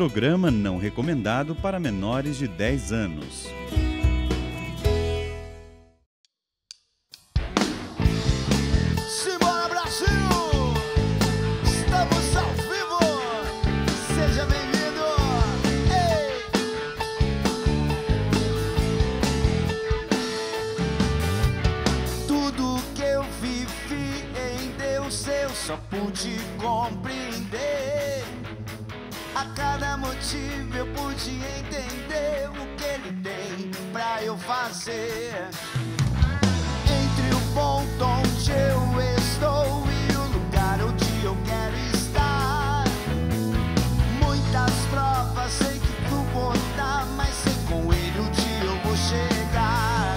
programa não recomendado para menores de 10 anos. Simbora, Brasil! Estamos ao vivo! Seja bem-vindo! Ei! Tudo que eu vivi em Deus eu só pude compreender. A cada motivo eu pude entender o que Ele tem pra eu fazer. Entre o ponto onde eu estou e o lugar onde eu quero estar, muitas provas sei que vou botar, mas sei com Ele um dia eu vou chegar.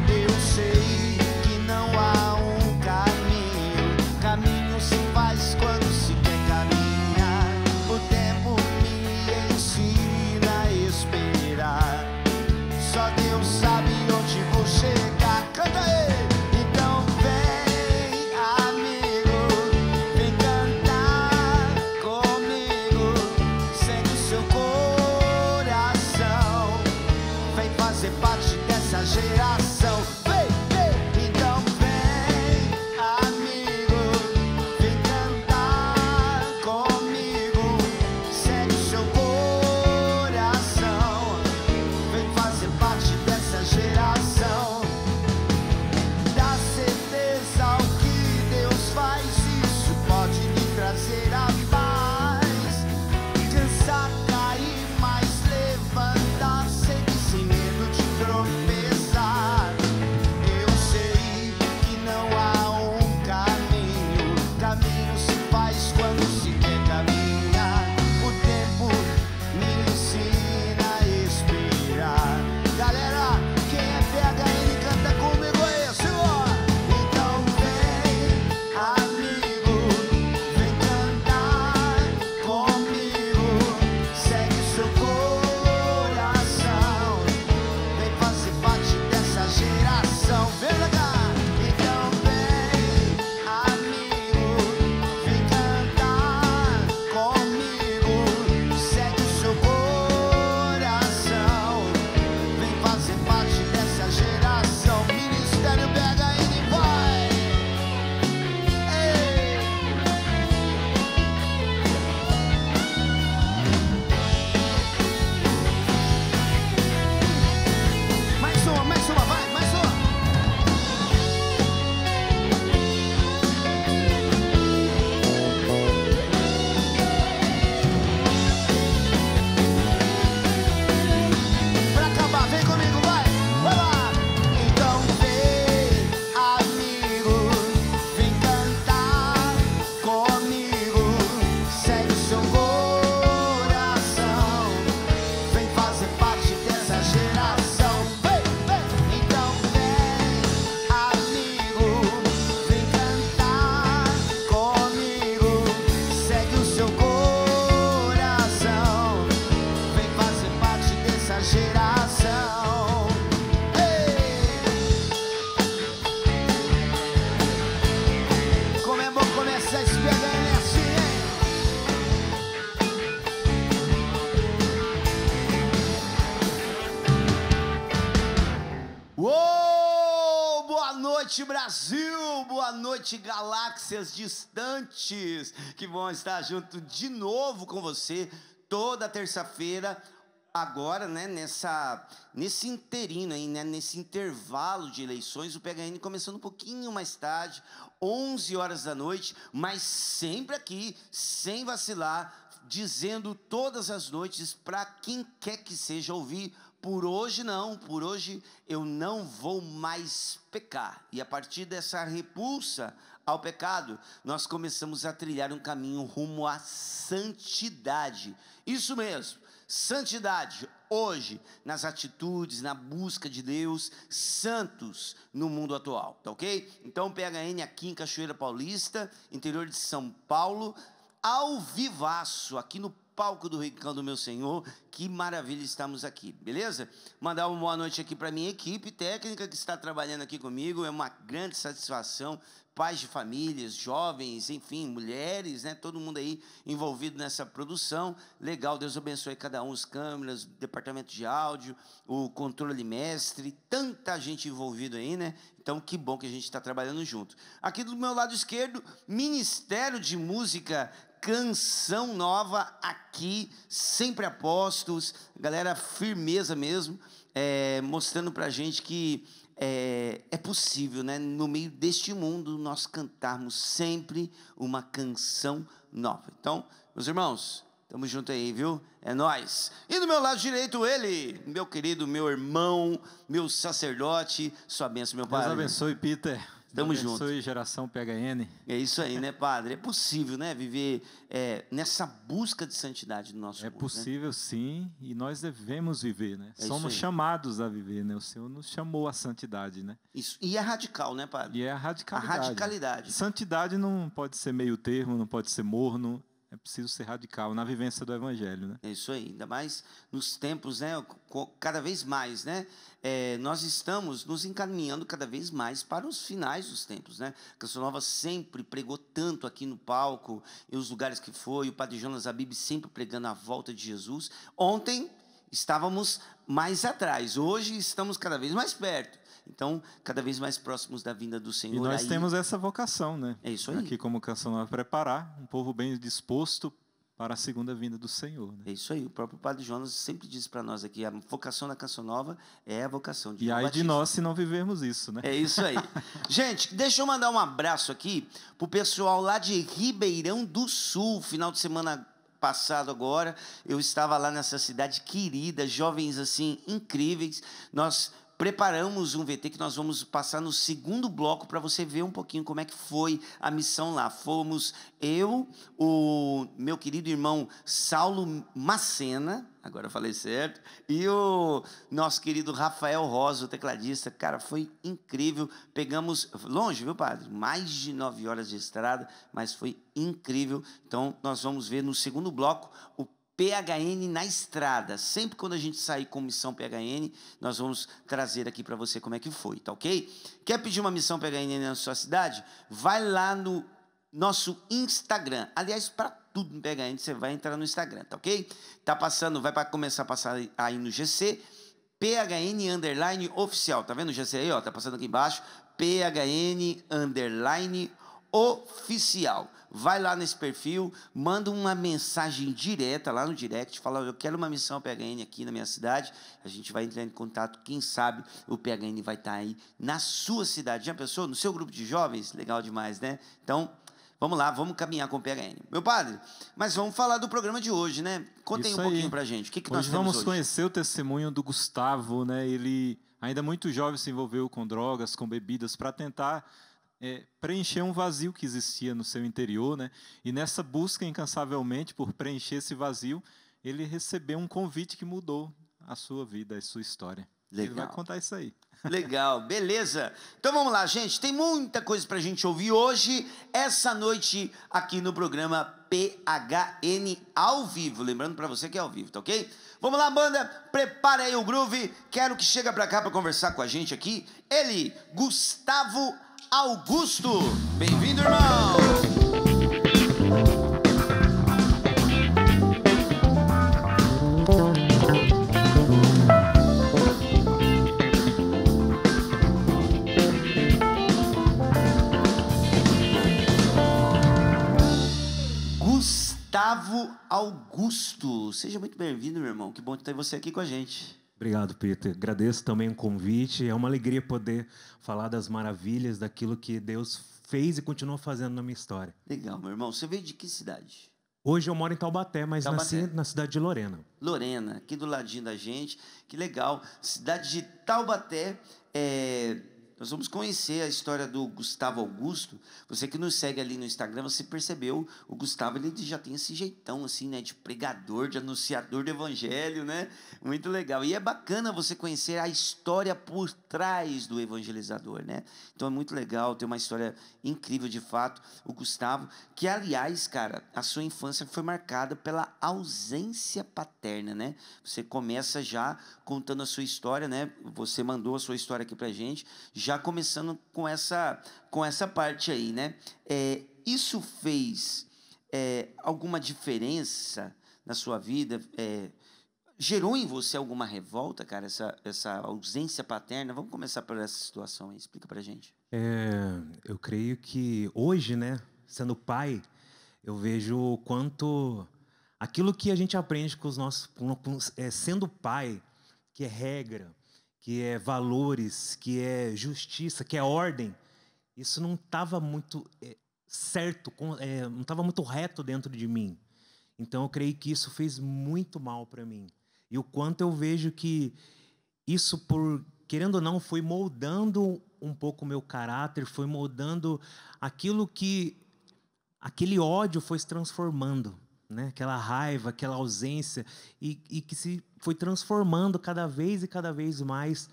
Eu sei que não há um caminho, caminho se faz quando se quer caminhar. O tempo me ensina a esperar, só Deus sabe onde vou chegar. Canta aí! Então vem, amigo, vem cantar comigo, segue o seu coração, vem fazer parte dessa geração. Vem, vem! Então vem, amigo, vem cantar comigo, segue o seu coração, vem fazer parte dessa geração. Dá certeza ao que Deus faz, isso pode lhe trazer a paz. Cansar, cair, mas levantar, sempre sem medo de tropeçar. Eu sei que não há um caminho, caminho se faz quando se quer caminhar. O tempo me ensina a esperar. Galera, quem é PHN canta comigo aí, senhor. Então vem, amigo, vem cantar comigo, segue o seu coração, vem fazer parte dessa geração. Vem pra cá. Então vem, amigo, vem cantar comigo, segue o seu coração, vem fazer parte dessa geração. Ministério PHN vai! Ei! Mais uma, vai, mais uma! Pra acabar, vem comigo, vai! Vai lá! Então vem, amigo, vem cantar comigo, segue o seu coração, vem fazer parte dessa geração. Vem, vem! Então vem, amigo, vem cantar comigo, segue o seu coração, vem fazer parte dessa geração. Ei! Como é bom começar esse PHN assim, hein? Uou! Boa noite, Brasil! Boa noite, galáxias distantes! Que bom estar junto de novo com você toda terça-feira. Agora, né, nesse interino aí, né, nesse intervalo de eleições, o PHN começando um pouquinho mais tarde, 11 horas da noite, mas sempre aqui, sem vacilar, dizendo todas as noites para quem quer que seja ouvir: por hoje não, por hoje eu não vou mais pecar. E a partir dessa repulsa ao pecado, nós começamos a trilhar um caminho rumo à santidade. Isso mesmo, santidade. Hoje, nas atitudes, na busca de Deus, santos no mundo atual, tá ok? Então, PHN aqui em Cachoeira Paulista, interior de São Paulo, ao vivaço, aqui no palco do Rincão do Meu Senhor. Que maravilha estamos aqui, beleza? Mandar uma boa noite aqui para minha equipe técnica que está trabalhando aqui comigo. É uma grande satisfação. Pais de famílias, jovens, enfim, mulheres, né? Todo mundo aí envolvido nessa produção. Legal, Deus abençoe cada um, os câmeras, departamento de áudio, o controle mestre, tanta gente envolvida aí, né? Então, que bom que a gente está trabalhando junto. Aqui do meu lado esquerdo, Ministério de Música, Canção Nova, aqui, sempre apostos, galera, firmeza mesmo, mostrando pra gente que é possível, né, no meio deste mundo, nós cantarmos sempre uma canção nova. Então, meus irmãos, tamo junto aí, viu? É nóis. E do meu lado direito, ele, meu querido, meu irmão, meu sacerdote, sua bênção, meu padre. Deus abençoe, Peter. Tamo Deus junto. abençoe, geração PHN. É isso aí, né, padre? É possível, né, viver nessa busca de santidade no nosso mundo. É possível, né? Sim, e nós devemos viver, né? Somos aí. chamados a viver, né? O Senhor nos chamou à santidade, né? Isso. E é radical, né, padre? E é a radicalidade. A radicalidade. Santidade não pode ser meio termo, não pode ser morno. É preciso ser radical na vivência do Evangelho, né? É isso aí, ainda mais nos tempos, né? Cada vez mais, né? Nós estamos nos encaminhando cada vez mais para os finais dos tempos, né? A Canção Nova sempre pregou tanto aqui no palco, e os lugares que foi, o Padre Jonas Abib sempre pregando a volta de Jesus. Ontem estávamos mais atrás, hoje estamos cada vez mais perto. Então, cada vez mais próximos da vinda do Senhor. E nós temos essa vocação, né? É isso aí. Aqui como Canção Nova, preparar um povo bem disposto para a segunda vinda do Senhor. Né? É isso aí. O próprio Padre Jonas sempre diz para nós aqui, a vocação da Canção Nova é a vocação de E João aí Batista. de nós se não vivermos isso, né? É isso aí. Gente, deixa eu mandar um abraço aqui pro pessoal lá de Ribeirão do Sul. Final de semana passado agora, eu estava lá nessa cidade querida, jovens assim, incríveis. Nós preparamos um VT que nós vamos passar no segundo bloco para você ver um pouquinho como é que foi a missão lá. Fomos eu, o meu querido irmão Saulo Macena, agora eu falei certo, e o nosso querido Rafael Rosa, o tecladista. Cara, foi incrível. Pegamos longe, viu, padre? Mais de 9 horas de estrada, mas foi incrível. Então, nós vamos ver no segundo bloco o PHN na estrada. Sempre quando a gente sair com missão PHN, nós vamos trazer aqui para você como é que foi, tá ok? Quer pedir uma missão PHN na sua cidade? Vai lá no nosso Instagram. Aliás, para tudo no PHN, você vai entrar no Instagram, tá ok? Tá passando, vai para começar a passar aí no GC, PHN_oficial. Tá vendo o GC aí, ó? Tá passando aqui embaixo. PHN_oficial. Vai lá nesse perfil, manda uma mensagem direta lá no direct, fala, eu quero uma missão PHN aqui na minha cidade, a gente vai entrar em contato, quem sabe o PHN vai estar aí na sua cidade. Já pensou? No seu grupo de jovens? Legal demais, né? Então, vamos lá, vamos caminhar com o PHN. Meu padre, mas vamos falar do programa de hoje, né? Conta aí um pouquinho pra gente. O que nós temos hoje? Vamos conhecer o testemunho do Gustavo, né? Ele, ainda muito jovem, se envolveu com drogas, com bebidas, para tentar preencher um vazio que existia no seu interior, né? E nessa busca incansavelmente por preencher esse vazio, ele recebeu um convite que mudou a sua vida, a sua história. Legal. Ele vai contar isso aí. Legal, beleza. Então vamos lá, gente. Tem muita coisa pra gente ouvir hoje, essa noite, aqui no programa PHN ao vivo. Lembrando pra você que é ao vivo, tá ok? Vamos lá, banda. Prepara aí o groove. Quero que chega pra cá pra conversar com a gente aqui. Ele, Gustavo Augusto. Bem-vindo, irmão. Gustavo Augusto. Seja muito bem-vindo, meu irmão. Que bom ter você aqui com a gente. Obrigado, Peter. Agradeço também o convite. É uma alegria poder falar das maravilhas, daquilo que Deus fez e continua fazendo na minha história. Legal, meu irmão. Você veio de que cidade? Hoje eu moro em Taubaté, mas Taubaté. nasci na cidade de Lorena. Lorena, aqui do ladinho da gente. Que legal. Cidade de Taubaté. nós vamos conhecer a história do Gustavo Augusto. Você que nos segue ali no Instagram, você percebeu, o Gustavo ele já tem esse jeitão assim, né, de pregador, de anunciador do evangelho, né? Muito legal. E é bacana você conhecer a história por trás do evangelizador, né? Então é muito legal, tem uma história incrível de fato, o Gustavo, que aliás, cara, a sua infância foi marcada pela ausência paterna, né? Você começa já contando a sua história, né? Você mandou a sua história aqui pra gente, já começando com essa parte aí, né? Isso fez alguma diferença na sua vida? Gerou em você alguma revolta, cara, essa ausência paterna? Vamos começar por essa situação aí, explica pra gente. Eu creio que hoje, né, sendo pai, eu vejo o quanto aquilo que a gente aprende com os nossos, sendo pai, que é regra, que é valores, que é justiça, que é ordem, isso não estava muito certo, não estava muito reto dentro de mim. Então eu creio que isso fez muito mal para mim. E o quanto eu vejo que isso, querendo ou não, foi moldando um pouco o meu caráter, foi moldando aquele ódio foi se transformando, né? Aquela raiva, aquela ausência, e que se foi transformando cada vez mais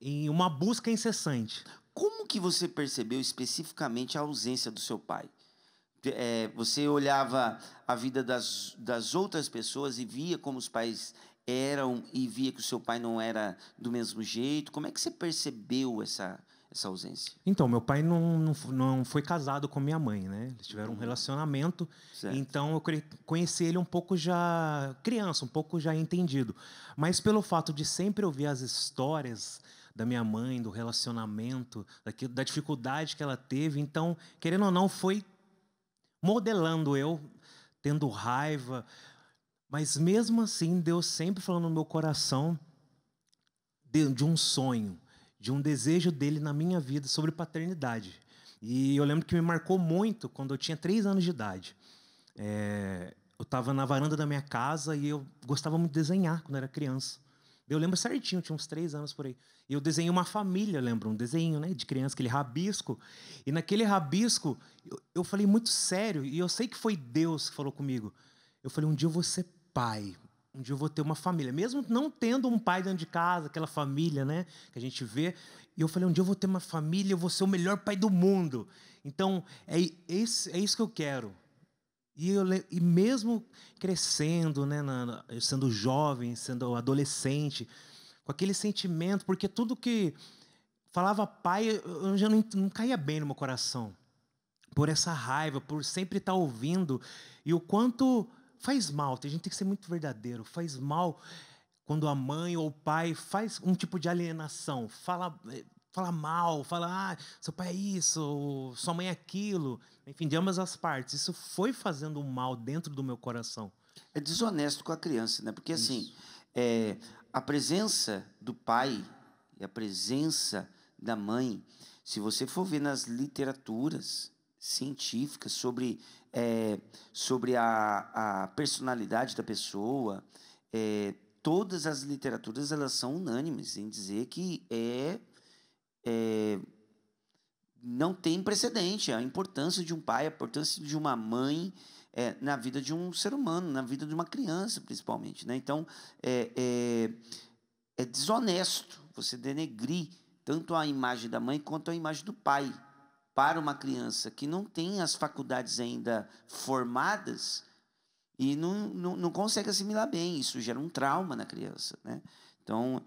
em uma busca incessante. Como que você percebeu especificamente a ausência do seu pai? Você olhava a vida das outras pessoas e via como os pais eram e via que o seu pai não era do mesmo jeito? Como é que você percebeu essa ausência? Então, meu pai não foi casado com minha mãe, né? Eles tiveram um relacionamento, Certo. então eu conheci ele um pouco já criança, um pouco já entendido. Mas pelo fato de sempre ouvir as histórias da minha mãe, do relacionamento, da dificuldade que ela teve, então, querendo ou não, foi modelando eu, tendo raiva. Mas mesmo assim, Deus sempre falando no meu coração de um sonho, de um desejo dele na minha vida sobre paternidade. E eu lembro que me marcou muito quando eu tinha 3 anos de idade. Eu estava na varanda da minha casa e eu gostava muito de desenhar quando era criança. Eu lembro certinho, tinha uns 3 anos por aí. E eu desenhei uma família, lembro, um desenho, né, de criança, aquele rabisco. E naquele rabisco, eu falei muito sério, e eu sei que foi Deus que falou comigo. Eu falei, um dia eu vou ser pai, um dia eu vou ter uma família. Mesmo não tendo um pai dentro de casa, aquela família, né, que a gente vê. E eu falei, um dia eu vou ter uma família, eu vou ser o melhor pai do mundo. Então, é isso que eu quero. E mesmo crescendo, né, sendo jovem, sendo adolescente, com aquele sentimento, porque tudo que falava pai, eu já não caía bem no meu coração. Por essa raiva, por sempre estar ouvindo. E o quanto faz mal, a gente tem que ser muito verdadeiro, faz mal quando a mãe ou o pai faz um tipo de alienação, fala mal, fala, seu pai é isso, sua mãe é aquilo, enfim, de ambas as partes. Isso foi fazendo um mal dentro do meu coração. É desonesto com a criança, né? Porque assim, a presença do pai e a presença da mãe, se você for ver nas literaturas científicas sobre a personalidade da pessoa, todas as literaturas elas são unânimes em dizer que não tem precedente a importância de um pai, a importância de uma mãe na vida de um ser humano, na vida de uma criança, principalmente, né? Então, é desonesto você denegrir tanto a imagem da mãe quanto a imagem do pai para uma criança que não tem as faculdades ainda formadas e não consegue assimilar bem. Isso gera um trauma na criança, né? Então,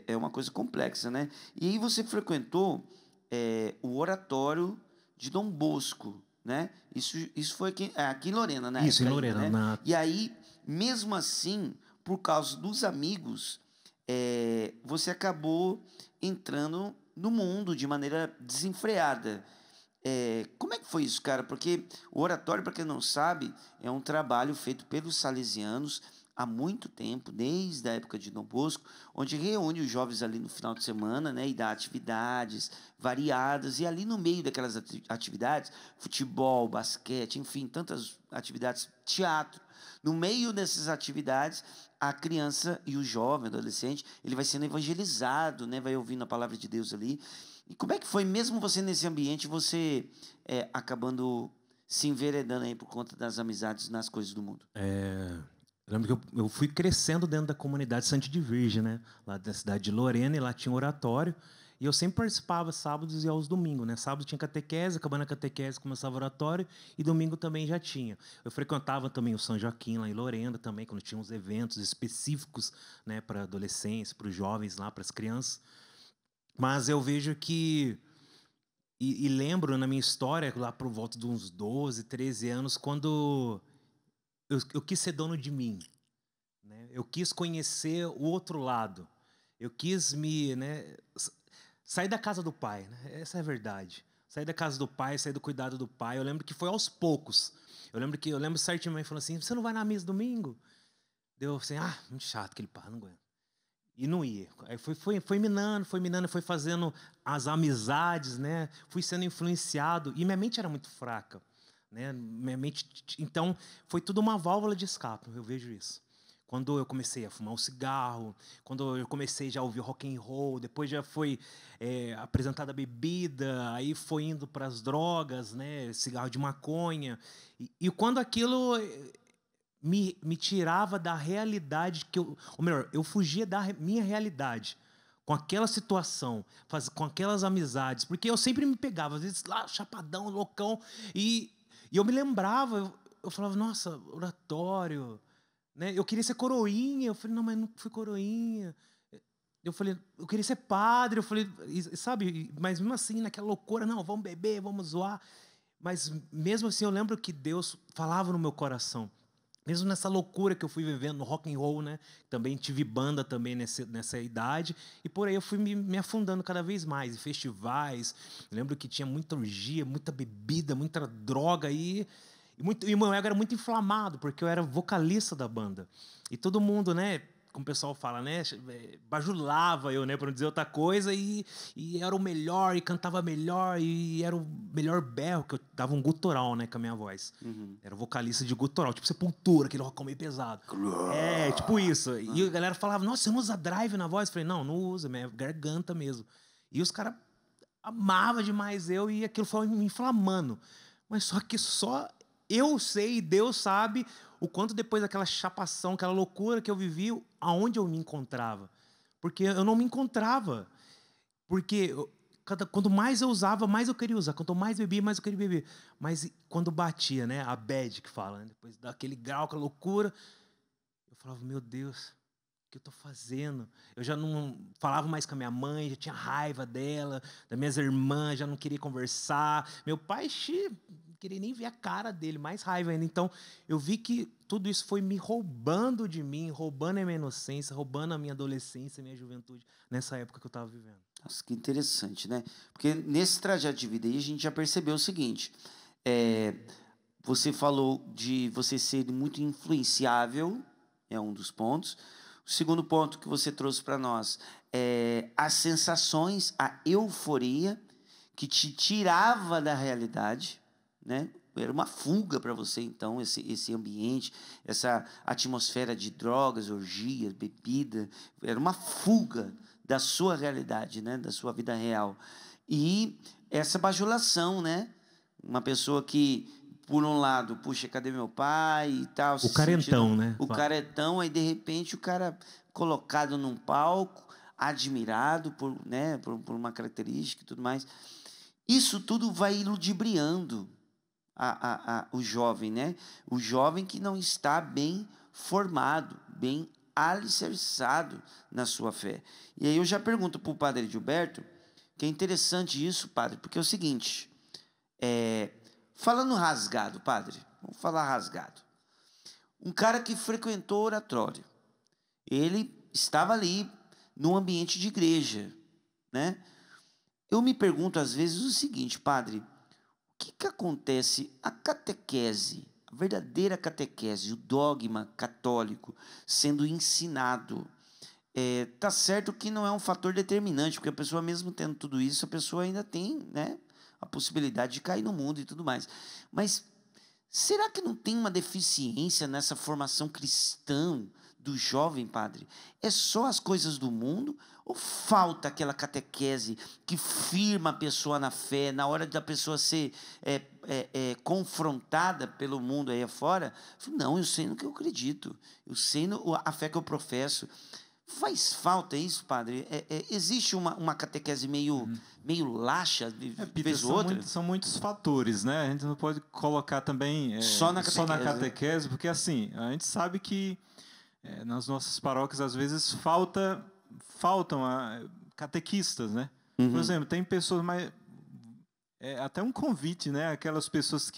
é uma coisa complexa, né? E aí você frequentou o oratório de Dom Bosco, né? Isso foi aqui em Lorena, né? Isso, em Lorena. Né? E aí, mesmo assim, por causa dos amigos, você acabou entrando no mundo de maneira desenfreada. Como é que foi isso, cara? Porque o oratório, para quem não sabe, é um trabalho feito pelos salesianos há muito tempo, desde a época de Dom Bosco, onde reúne os jovens ali no final de semana, né, e dá atividades variadas, e ali no meio daquelas atividades, futebol, basquete, enfim, tantas atividades, teatro. No meio dessas atividades, a criança e o jovem, adolescente, ele vai sendo evangelizado, né, vai ouvindo a palavra de Deus ali. E como é que foi, mesmo você nesse ambiente, você acabando se enveredando aí por conta das amizades nas coisas do mundo? Eu lembro que eu fui crescendo dentro da comunidade Santa de Virgem, né? Lá da cidade de Lorena, e lá tinha um oratório. E eu sempre participava sábados e aos domingos, né? Sábado tinha catequese, acabando a catequese começava o oratório, e domingo também já tinha. Eu frequentava também o São Joaquim lá em Lorena também, quando tinha uns eventos específicos, né, para adolescentes, para os jovens lá, para as crianças. Mas eu vejo que e lembro na minha história lá por volta de uns 12, 13 anos, quando eu quis ser dono de mim, né? Eu quis conhecer o outro lado. Eu quis sair da casa do pai, né? Essa é a verdade. Sair da casa do pai, sair do cuidado do pai. Eu lembro que foi aos poucos. Eu lembro certinho, minha mãe falou assim: "Você não vai na missa domingo?" Deu assim: "Ah, muito chato aquele pai, não aguento." E não ia. Aí foi minando, foi fazendo as amizades, né? Fui sendo influenciado. E minha mente era muito fraca, né? Minha mente, então, foi tudo uma válvula de escape, eu vejo isso. Quando eu comecei a fumar um cigarro, quando eu comecei já a ouvir rock and roll, depois já foi apresentada a bebida, aí foi indo para as drogas, né? Cigarro de maconha. E quando aquilo me tirava da realidade ou melhor, eu fugia da minha realidade com aquela situação, com aquelas amizades, porque eu sempre me pegava, às vezes lá, chapadão, loucão, e eu me lembrava, eu falava, nossa, oratório, né? Eu queria ser coroinha, eu falei, não, mas não fui coroinha. Eu falei, eu queria ser padre, eu falei, sabe, mas mesmo assim, naquela loucura, não, vamos beber, vamos zoar. Mas mesmo assim, eu lembro que Deus falava no meu coração. Mesmo nessa loucura que eu fui vivendo no rock and roll, né? Também tive banda também nessa idade. E por aí eu fui me afundando cada vez mais em festivais. Eu lembro que tinha muita orgia, muita bebida, muita droga. E o meu ego era muito inflamado, porque eu era vocalista da banda. E todo mundo, né? Como o pessoal fala, né? Bajulava eu, né? Para não dizer outra coisa. E era o melhor, e cantava melhor. E era o melhor berro, que eu dava um gutural, né? Com a minha voz. Uhum. Era vocalista de gutural, tipo Sepultura, aquele rockão meio pesado. Tipo isso. E a galera falava, nossa, você não usa drive na voz? Eu falei, não usa, minha garganta mesmo. E os caras amavam demais eu, e aquilo foi me inflamando. Mas só que só eu sei, Deus sabe, o quanto depois daquela chapação, aquela loucura que eu vivi, aonde eu me encontrava. Porque eu não me encontrava. Porque quanto mais eu usava, mais eu queria usar. Quanto mais bebia, mais eu queria beber. Mas quando batia, né, a bad que fala, né, depois daquele grau, aquela loucura, eu falava, meu Deus, o que eu estou fazendo? Eu já não falava mais com a minha mãe, já tinha raiva dela, das minhas irmãs, já não queria conversar. Meu pai, não queria nem ver a cara dele, mais raiva ainda. Então, eu vi que tudo isso foi me roubando de mim, roubando a minha inocência, roubando a minha adolescência, a minha juventude, nessa época que eu estava vivendo. Nossa, que interessante, né? Porque nesse trajeto de vida aí, a gente já percebeu o seguinte. Você falou de você ser muito influenciável, é um dos pontos. O segundo ponto que você trouxe para nós é as sensações, a euforia, que te tirava da realidade, né? Era uma fuga para você, então, esse ambiente, essa atmosfera de drogas, orgias, bebida, era uma fuga da sua realidade, né? Da sua vida real. E essa bajulação, né? Uma pessoa que, por um lado, puxa, cadê meu pai e tal. O carentão, né? O carentão, aí de repente o cara colocado num palco, admirado por uma característica e tudo mais. Isso tudo vai ludibriando o jovem, né? O jovem que não está bem formado, bem alicerçado na sua fé. E aí eu já pergunto para o padre Gilberto, que é interessante isso, padre, porque é o seguinte, falando rasgado, padre, vamos falar rasgado. Um cara que frequentou oratório, ele estava ali num ambiente de igreja, né? Eu me pergunto às vezes o seguinte, padre, o que acontece, a catequese, a verdadeira catequese, o dogma católico sendo ensinado, tá certo que não é um fator determinante, porque a pessoa mesmo tendo tudo isso, a pessoa ainda tem, né, a possibilidade de cair no mundo e tudo mais. Mas será que não tem uma deficiência nessa formação cristã do jovem, padre? É só as coisas do mundo Ou falta aquela catequese que firma a pessoa na fé, na hora da pessoa ser confrontada pelo mundo aí afora? Não, eu sei no que eu acredito, eu sei a fé que eu professo. Faz falta isso, padre? Existe uma catequese meio laxa, de vez ou outra? São muitos fatores, né? A gente não pode colocar também só na catequese, porque assim, a gente sabe que nas nossas paróquias, às vezes, faltam catequistas, né? Por exemplo, tem pessoas, mas até um convite, né? Aquelas pessoas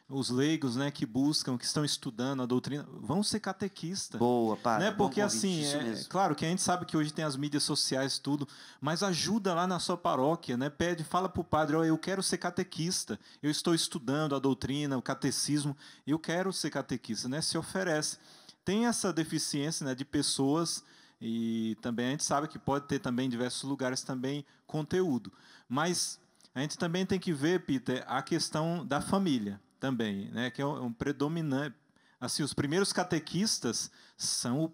os leigos, né, que buscam, que estão estudando a doutrina, vão ser catequistas. Boa, padre. Né? Porque assim, claro que a gente sabe que hoje tem as mídias sociais, tudo, mas ajuda lá na sua paróquia, né? Fala para o padre, eu quero ser catequista, eu estou estudando a doutrina, o catecismo, eu quero ser catequista, né? Se oferece. Tem essa deficiência, né, de pessoas, e também a gente sabe que pode ter também em diversos lugares também conteúdo. Mas a gente também tem que ver, Peter, a questão da família também, né, que é um predominante. Assim, os primeiros catequistas são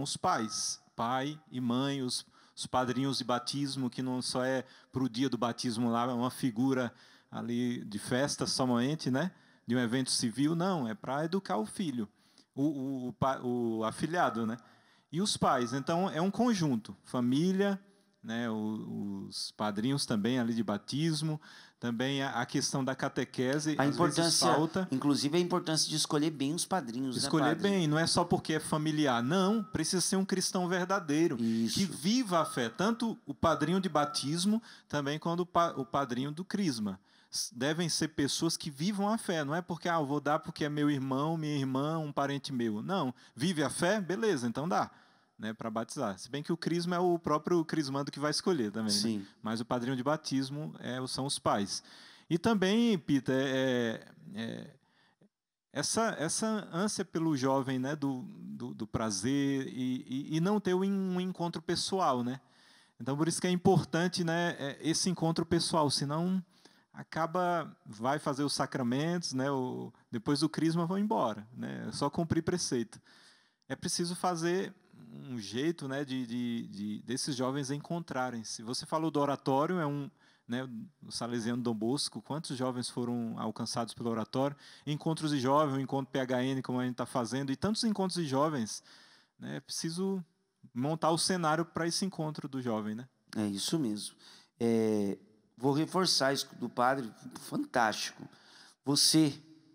os pais, pai e mãe, os padrinhos de batismo, que não só é para o dia do batismo lá, é uma figura ali de festa somente, né, de um evento civil, não, é para educar o filho, o afilhado, né, e os pais. Então, é um conjunto, família, né, os padrinhos também ali de batismo, também a questão da catequese, a importância, às vezes falta. Inclusive a importância de escolher bem os padrinhos. Escolher bem, não é só porque é familiar, não, precisa ser um cristão verdadeiro, Isso. que viva a fé, tanto o padrinho de batismo, também quanto o padrinho do crisma. Devem ser pessoas que vivam a fé, não é porque eu vou dar porque é meu irmão, minha irmã, um parente meu. Não, vive a fé, beleza, então dá, né, para batizar. Se bem que o crisma é o próprio crismando que vai escolher também. Sim. Né? Mas o padrinho de batismo são os pais. E também, Peter, essa ânsia pelo jovem, né, do prazer e não ter um encontro pessoal, né? Então, por isso que é importante, né, esse encontro pessoal, senão vai fazer os sacramentos, né, depois do crisma vão embora, né, é só cumprir preceito. É preciso fazer um jeito, né, desses jovens encontrarem-se. Você falou do oratório, né, o Salesiano Dom Bosco, quantos jovens foram alcançados pelo oratório? Encontros de jovens, o encontro PHN, como a gente está fazendo, e tantos encontros de jovens. Né, é preciso montar o cenário para esse encontro do jovem. Né? É isso mesmo. Vou reforçar isso do padre, fantástico. Você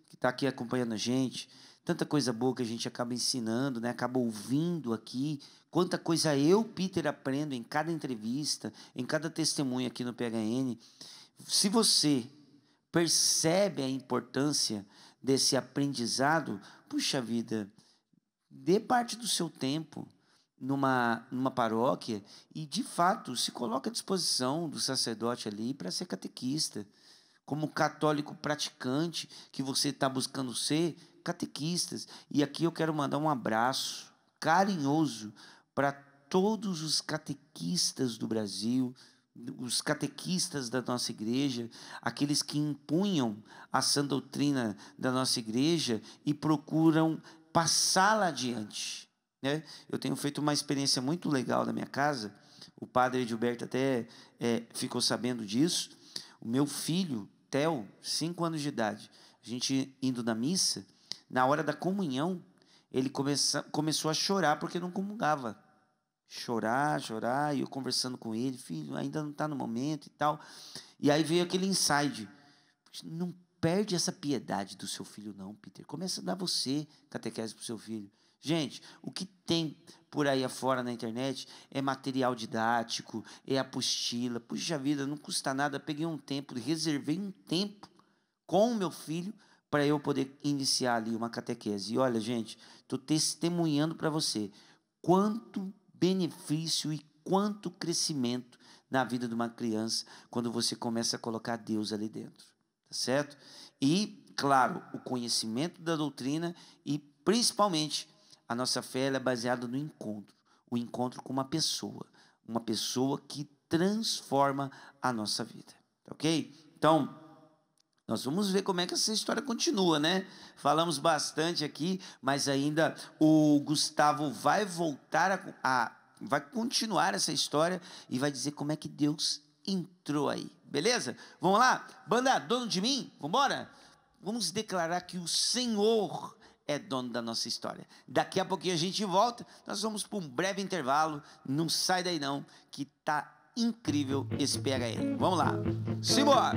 que está aqui acompanhando a gente, tanta coisa boa que a gente acaba ensinando, né? Acaba ouvindo aqui. Quanta coisa eu, Peter, aprendo em cada entrevista, em cada testemunho aqui no PHN. Se você percebe a importância desse aprendizado, puxa vida, dê parte do seu tempo numa paróquia e, de fato, se coloque à disposição do sacerdote ali para ser catequista. Como católico praticante que você está buscando ser, catequistas. E aqui eu quero mandar um abraço carinhoso para todos os catequistas do Brasil, os catequistas da nossa igreja, aqueles que impunham a sã doutrina da nossa igreja e procuram passá-la adiante. Né? Eu tenho feito uma experiência muito legal na minha casa, o padre Gilberto até ficou sabendo disso. O meu filho, Theo, 5 anos de idade, a gente indo na missa, na hora da comunhão, ele começou a chorar porque não comungava. Chorar, e eu conversando com ele, filho, ainda não está no momento e tal. E aí veio aquele insight, não perde essa piedade do seu filho não, Peter. Começa a dar você catequese para o seu filho. Gente, o que tem por aí afora na internet é material didático, é apostila. Puxa vida, não custa nada. Peguei um tempo, reservei um tempo com o meu filho para eu poder iniciar ali uma catequese. E olha, gente, estou testemunhando para você quanto benefício e quanto crescimento na vida de uma criança quando você começa a colocar Deus ali dentro. Tá certo? E, claro, o conhecimento da doutrina e, principalmente, a nossa fé é baseada no encontro. O encontro com uma pessoa que transforma a nossa vida. Ok? Então, nós vamos ver como é que essa história continua, né? Falamos bastante aqui, mas ainda o Gustavo vai voltar a vai continuar essa história e vai dizer como é que Deus entrou aí, beleza? Vamos lá? Banda Dono de Mim, vamos embora? Vamos declarar que o Senhor é dono da nossa história. Daqui a pouquinho a gente volta, nós vamos para um breve intervalo, não sai daí não, que tá incrível esse PHN. Vamos lá, simbora!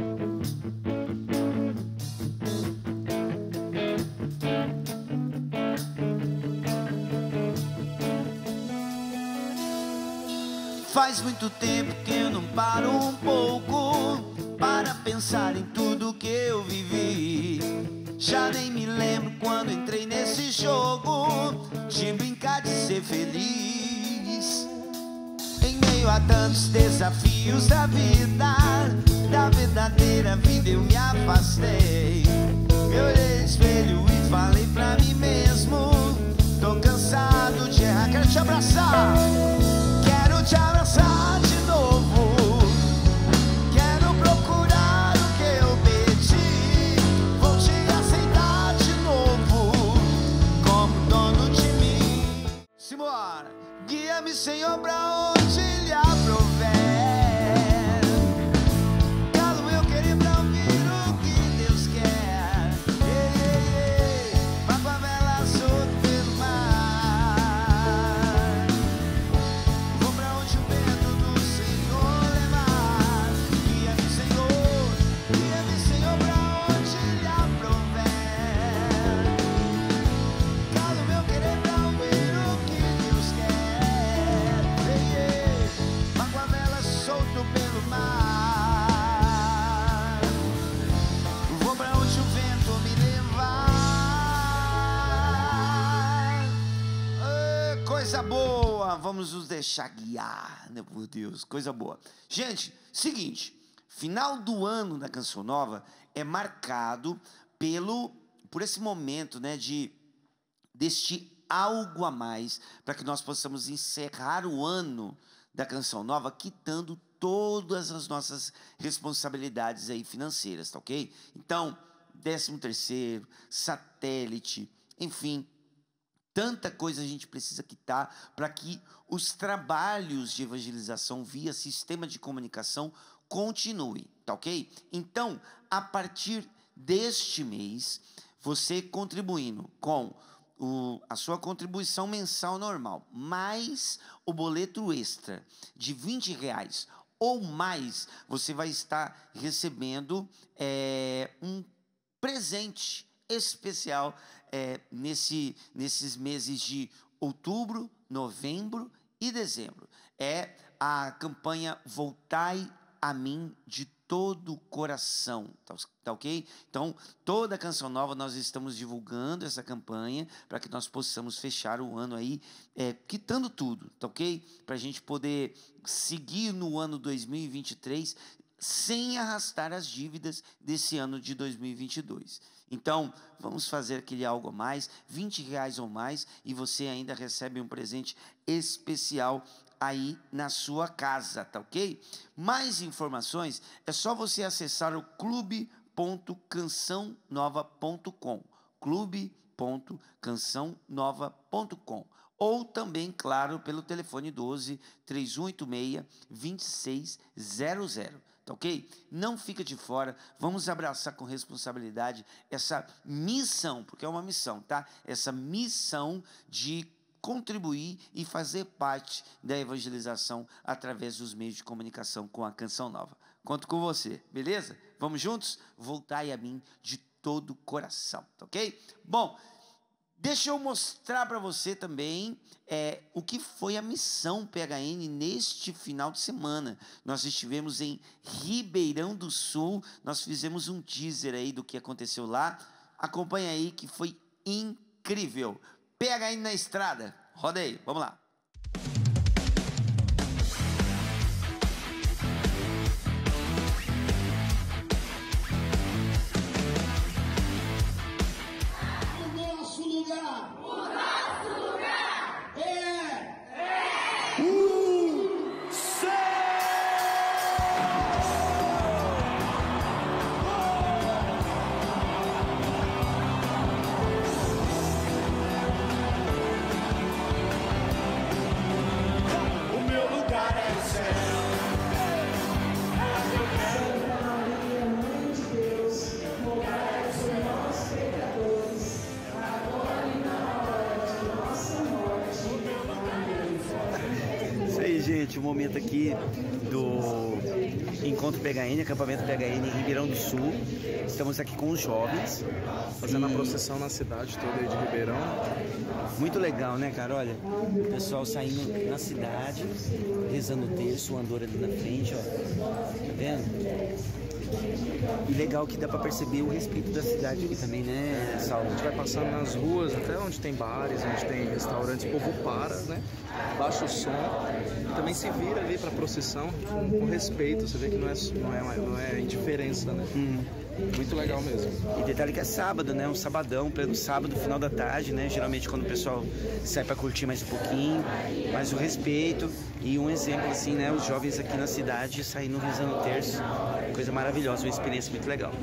Faz muito tempo que eu não paro um pouco para pensar em tudo que eu vivi. Já nem me lembro quando entrei nesse jogo de brincar de ser feliz. Em meio a tantos desafios da vida, da verdadeira vida eu me afastei. Eu olhei no espelho e falei pra mim mesmo: tô cansado de errar, quero te abraçar. Quero te abraçar de novo. Quero procurar o que eu perdi. Vou te aceitar de novo como dono de mim. Simbora! Guia-me, Senhor, pra onde lhe aprouver. Calo meu querer pra ouvir o que Deus quer. Ei, ei, ei, vá com a vela solta pelo mar. Vou pra onde o vento do Senhor levar. Guia-me, Senhor, pra onde lhe aprouver. Calo meu querer pra ouvir o que Deus quer. Ei, ei, vá com a vela solto pelo mar. Vou pra onde o vento me levar. Coisa boa, vamos nos deixar guiar, né, por Deus, coisa boa. Gente, seguinte, final do ano da Canção Nova é marcado por esse momento, né, deste algo a mais, para que nós possamos encerrar o ano da Canção Nova quitando todas as nossas responsabilidades aí financeiras, tá ok? Então, 13º, satélite, enfim, tanta coisa a gente precisa quitar para que os trabalhos de evangelização via sistema de comunicação continuem, tá ok? Então, a partir deste mês, você contribuindo com a sua contribuição mensal normal, mais o boleto extra de R$20 ou mais, você vai estar recebendo um presente especial nesses meses de outubro, novembro e dezembro. É a campanha Voltai a Mim de todo o coração, tá ok? Então, toda a Canção Nova nós estamos divulgando essa campanha para que nós possamos fechar o ano aí quitando tudo, tá ok? Para a gente poder seguir no ano 2023 sem arrastar as dívidas desse ano de 2022. Então, vamos fazer aquele algo a mais, R$20 ou mais, e você ainda recebe um presente especial aí na sua casa, tá ok? Mais informações, é só você acessar o clube.cançãonova.com, clube.cançãonova.com, ou também, claro, pelo telefone 12-3186-2600. Tá ok? Não fica de fora, vamos abraçar com responsabilidade essa missão, porque é uma missão, tá? Essa missão de contribuir e fazer parte da evangelização através dos meios de comunicação com a Canção Nova. Conto com você, beleza? Vamos juntos? Voltai a mim de todo o coração, tá ok? Bom, deixa eu mostrar para você também o que foi a missão PHN neste final de semana. Nós estivemos em Ribeirão do Sul, nós fizemos um teaser aí do que aconteceu lá. Acompanha aí que foi incrível. PHN na estrada, roda aí, vamos lá. gente, o momento aqui do Encontro PHN, acampamento PHN em Ribeirão do Sul. Estamos aqui com os jovens. Fazendo a procissão na cidade toda aí de Ribeirão. Muito legal, né, cara? Olha, o pessoal saindo na cidade, rezando o terço, o andor ali na frente, ó. Tá vendo? E legal que dá pra perceber o respeito da cidade aqui também, né, Saulo? A gente vai passando nas ruas, até onde tem bares, onde tem restaurantes, o povo para, né? Baixa o som e também se vira ali pra procissão com respeito. Você vê que não é indiferença, né? Muito legal mesmo. E detalhe que é sábado, né? Um sabadão, pleno sábado, final da tarde, né? Geralmente quando o pessoal sai pra curtir mais um pouquinho, mais o respeito. E um exemplo, assim, né? Os jovens aqui na cidade saindo rezando o terço. Coisa maravilhosa, uma experiência muito legal.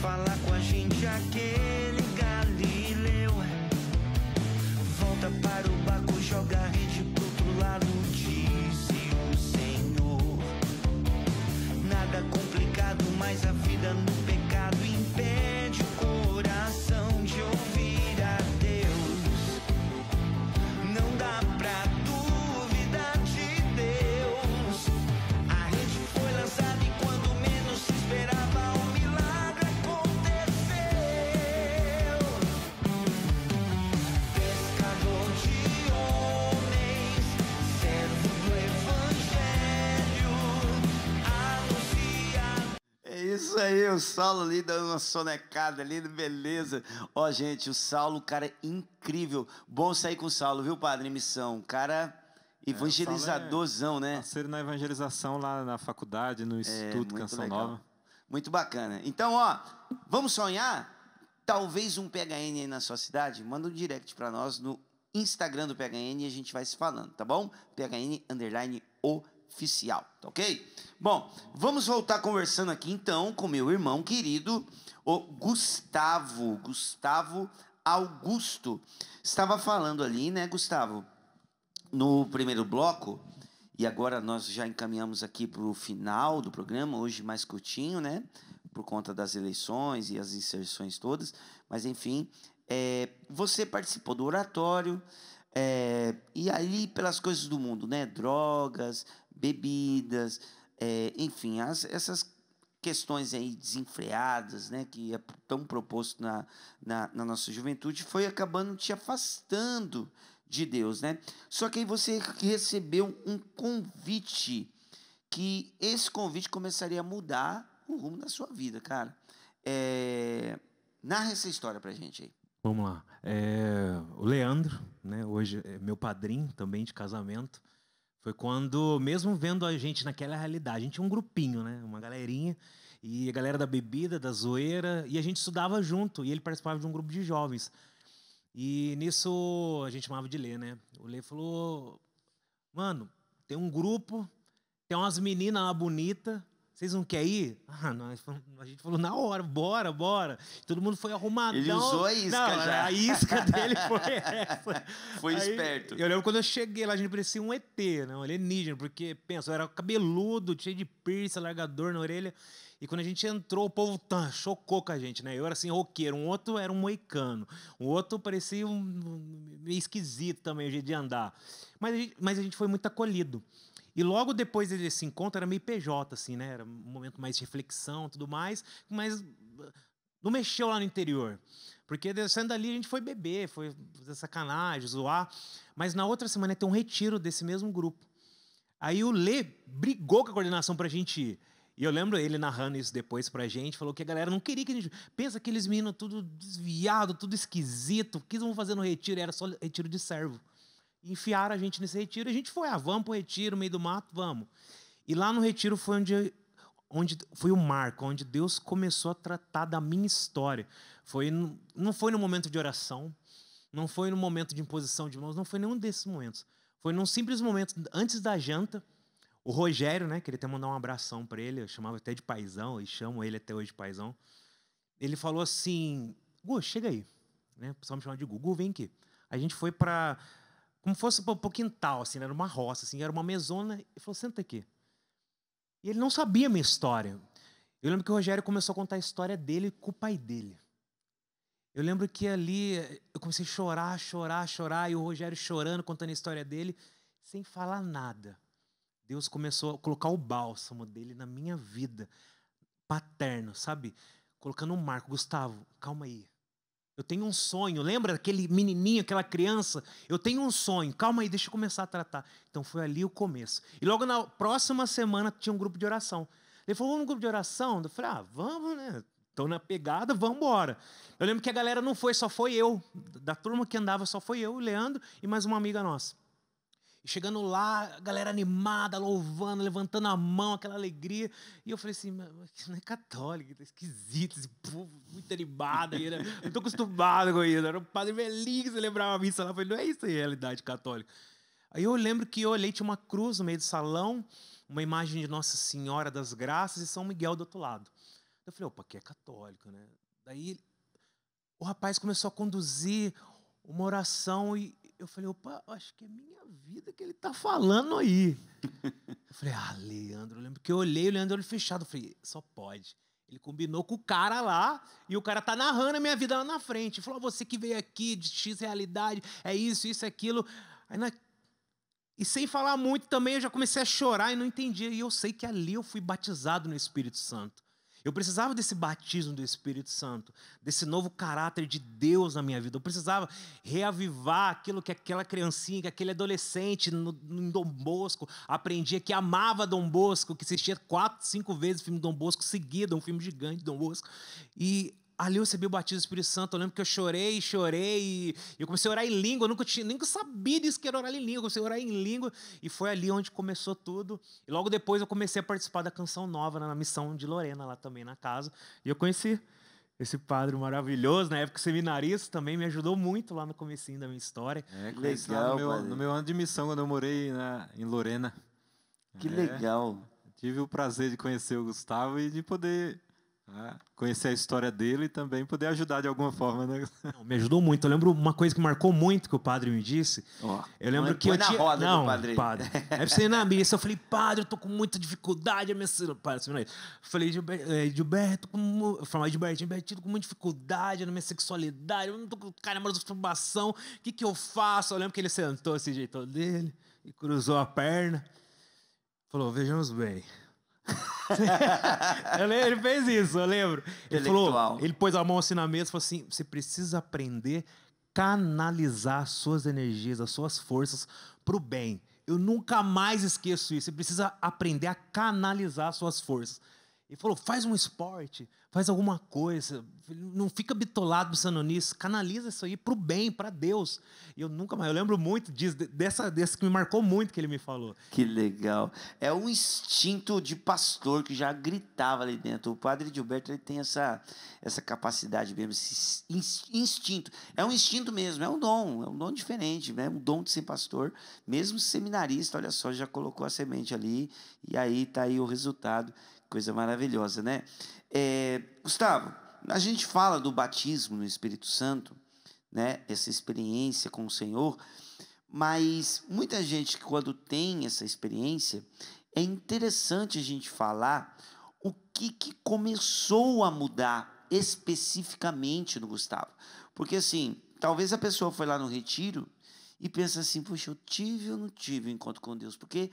Falar com a gente aquele Galileu. Volta para o barco, joga a rede pro outro lado, disse o Senhor. Nada complicado, mas a vida no pecado impede o coração de ouvir a Deus. Não dá pra duvidar de Deus. A rede foi lançada e quando menos se esperava o milagre aconteceu. Pescador de homens, servo do evangelho, anuncia. É isso aí, o Saulo ali dando uma sonecada ali, beleza. Ó, gente, o Saulo, cara, é incrível. Bom sair com o Saulo, viu, padre? Em missão. Cara, evangelizadorzão, né? Parceiro na evangelização lá na faculdade, no Instituto muito Canção legal. Nova. Muito bacana. Então, ó, vamos sonhar? Talvez um PHN aí na sua cidade? Manda um direct pra nós no Instagram do PHN e a gente vai se falando, tá bom? PHN_oficial, tá ok? Bom, vamos voltar conversando aqui então com meu irmão querido, o Gustavo Augusto. Estava falando ali, né, Gustavo, no primeiro bloco, e agora nós já encaminhamos aqui para o final do programa, hoje mais curtinho, né? Por conta das eleições e as inserções todas. Mas, enfim, você participou do oratório, e aí pelas coisas do mundo, né? Drogas, bebidas, enfim, essas questões aí desenfreadas, né? Que é tão proposto na nossa juventude, foi acabando te afastando de Deus, né? Só que aí você recebeu um convite, que esse convite começaria a mudar o rumo da sua vida, cara. Narra essa história pra gente aí. Vamos lá. O Leandro, né, hoje é meu padrinho também de casamento, foi quando, mesmo vendo a gente naquela realidade, a gente tinha um grupinho, né, uma galerinha, e a galera da bebida, da zoeira, e a gente estudava junto, e ele participava de um grupo de jovens. E nisso a gente chamava de Lê, né? O Lê falou: mano, tem um grupo, tem umas meninas lá bonitas, vocês não querem ir? A gente falou na hora, bora. Todo mundo foi arrumadão. Ele usou a isca já. A isca dele foi essa. Foi aí, esperto. Eu lembro quando eu cheguei lá, a gente parecia um ET, né? Um alienígena, porque, pensa, eu era cabeludo, cheio de piercing, largador na orelha. E quando a gente entrou, o povo chocou com a gente, né? Eu era assim, roqueiro, um outro era um moicano, o outro parecia meio esquisito também, o jeito de andar. Mas a gente foi muito acolhido. E logo depois desse encontro, era meio PJ, assim, né? Era um momento mais de reflexão e tudo mais, mas não mexeu lá no interior. Porque saindo dali, a gente foi beber, foi fazer sacanagem, zoar. Mas na outra semana tem um retiro desse mesmo grupo. Aí o Lê brigou com a coordenação pra gente ir. E eu lembro ele narrando isso depois pra gente, falou que a galera não queria que a gente... Pensa aqueles meninos tudo desviado, tudo esquisito, o que eles vão fazer no retiro? Era só retiro de servo. E enfiaram a gente nesse retiro, e a gente foi, vamos pro retiro, meio do mato, vamos. E lá no retiro foi onde foi o marco, onde Deus começou a tratar da minha história. Não foi no momento de oração, não foi no momento de imposição de mãos, não foi nenhum desses momentos. Foi num simples momento, antes da janta, o Rogério, né, queria até mandar um abração para ele, eu chamava até de paizão, e chamo ele até hoje de paizão. Ele falou assim, Gu, chega aí. Né, o pessoal me chamava de Gu, vem aqui. A gente foi para, como fosse para o quintal, assim, era uma roça, assim, era uma mesona, e falou, senta aqui. E ele não sabia a minha história. Eu lembro que o Rogério começou a contar a história dele com o pai dele. Eu lembro que ali eu comecei a chorar, e o Rogério chorando, contando a história dele, sem falar nada. Deus começou a colocar o bálsamo dele na minha vida, paterno, sabe? Colocando um marco. Gustavo, calma aí. Eu tenho um sonho. Lembra daquele menininho, aquela criança? Eu tenho um sonho. Calma aí, deixa eu começar a tratar. Então foi ali o começo. E logo na próxima semana tinha um grupo de oração. Ele falou, vamos no grupo de oração? Eu falei, vamos, né? Estou na pegada, vamos embora. Eu lembro que a galera não foi, só foi eu. Da turma que andava, só foi eu, o Leandro e mais uma amiga nossa. E chegando lá, a galera animada, louvando, levantando a mão, aquela alegria. E eu falei assim, mas não é católico, tá esquisito, esse povo muito animado. Né? Eu não estou acostumado com isso. Era um padre velhinho que celebrava a missa lá. Eu falei, não é isso aí, a realidade católica. Aí eu lembro que eu olhei, tinha uma cruz no meio do salão, uma imagem de Nossa Senhora das Graças e São Miguel do outro lado. Eu falei, opa, aqui é católico, né? Daí o rapaz começou a conduzir uma oração e eu falei, opa, acho que é minha vida que ele está falando aí. Eu falei, Leandro, eu lembro que eu olhei, o Leandro olho fechado. Eu falei, só pode. Ele combinou com o cara lá e o cara tá narrando a minha vida lá na frente. Ele falou, você que veio aqui de X realidade, é isso, aquilo. Aí E sem falar muito também, eu já comecei a chorar e não entendia. E eu sei que ali eu fui batizado no Espírito Santo. Eu precisava desse batismo do Espírito Santo, desse novo caráter de Deus na minha vida. Eu precisava reavivar aquilo que aquela criancinha, que aquele adolescente em Dom Bosco aprendia, que amava Dom Bosco, que assistia 4, 5 vezes o filme Dom Bosco seguido, um filme gigante de Dom Bosco. E ali eu recebi o batismo do Espírito Santo. Eu lembro que eu chorei, e eu comecei a orar em língua. Eu nunca sabia disso que era orar em língua. Eu comecei a orar em língua e foi ali onde começou tudo. E logo depois eu comecei a participar da Canção Nova na missão de Lorena, lá também na casa. E eu conheci esse padre maravilhoso, na época seminarista, também me ajudou muito lá no comecinho da minha história. Legal, no meu ano de missão, quando eu morei em Lorena. Que legal. Tive o prazer de conhecer o Gustavo e de poder conhecer a história dele e também poder ajudar de alguma forma, né? Não, me ajudou muito. Eu lembro uma coisa que marcou muito que o padre me disse. Eu lembro que eu tinha... Não, padre. Aí você na missa, eu falei, padre, eu tô com muita dificuldade. Eu falei, Gilberto, eu falei, Gilberto, tô com muita dificuldade na minha sexualidade, eu não tô com caramba de masturbação, o que eu faço? Eu lembro que ele sentou, se ajeitou dele e cruzou a perna. Falou, vejamos bem. Ele fez isso, eu lembro. Ele pôs a mão assim na mesa e falou assim, você precisa aprender a canalizar suas energias, as suas forças para o bem. Eu nunca mais esqueço isso. Você precisa aprender a canalizar suas forças. Ele falou, faz um esporte, faz alguma coisa, não fica bitolado pensando nisso, canaliza isso aí pro bem, para Deus. E eu nunca mais, eu lembro muito disso, dessa que me marcou muito que ele me falou. Que legal. É um instinto de pastor que já gritava ali dentro. O padre Gilberto, ele tem essa capacidade mesmo, esse instinto. É um instinto mesmo, é um dom diferente, né? Um dom de ser pastor, mesmo seminarista, olha só, já colocou a semente ali, e aí está aí o resultado. Coisa maravilhosa, né? Gustavo, a gente fala do batismo no Espírito Santo, né? Essa experiência com o Senhor, mas muita gente que quando tem essa experiência, é interessante a gente falar o que começou a mudar especificamente no Gustavo. Porque assim, talvez a pessoa foi lá no retiro e pensa assim, poxa, eu tive ou não tive um encontro com Deus? Porque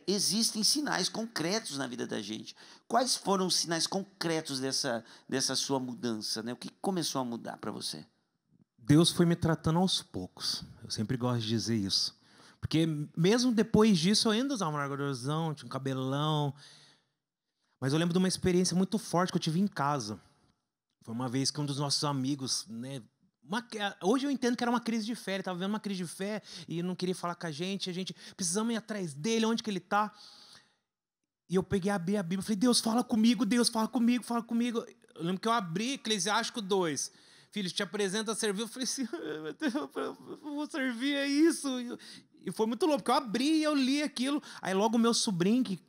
existem sinais concretos na vida da gente. Quais foram os sinais concretos dessa sua mudança, né? O que começou a mudar para você? Deus foi me tratando aos poucos. Eu sempre gosto de dizer isso. Porque mesmo depois disso, eu ainda usava um argorzão, tinha um cabelão. Mas eu lembro de uma experiência muito forte que eu tive em casa. Foi uma vez que um dos nossos amigos, né? Hoje eu entendo que era uma crise de fé. Ele estava vivendo uma crise de fé e não queria falar com a gente precisamos ir atrás dele, onde que ele está. E eu peguei, abri a Bíblia, falei, Deus, fala comigo, Deus, fala comigo, fala comigo. Eu lembro que eu abri Eclesiástico 2. Filho, te apresenta a servir. Eu falei assim, meu Deus, eu vou servir, é isso. E foi muito louco, porque eu abri e eu li aquilo. Aí logo o meu sobrinho, que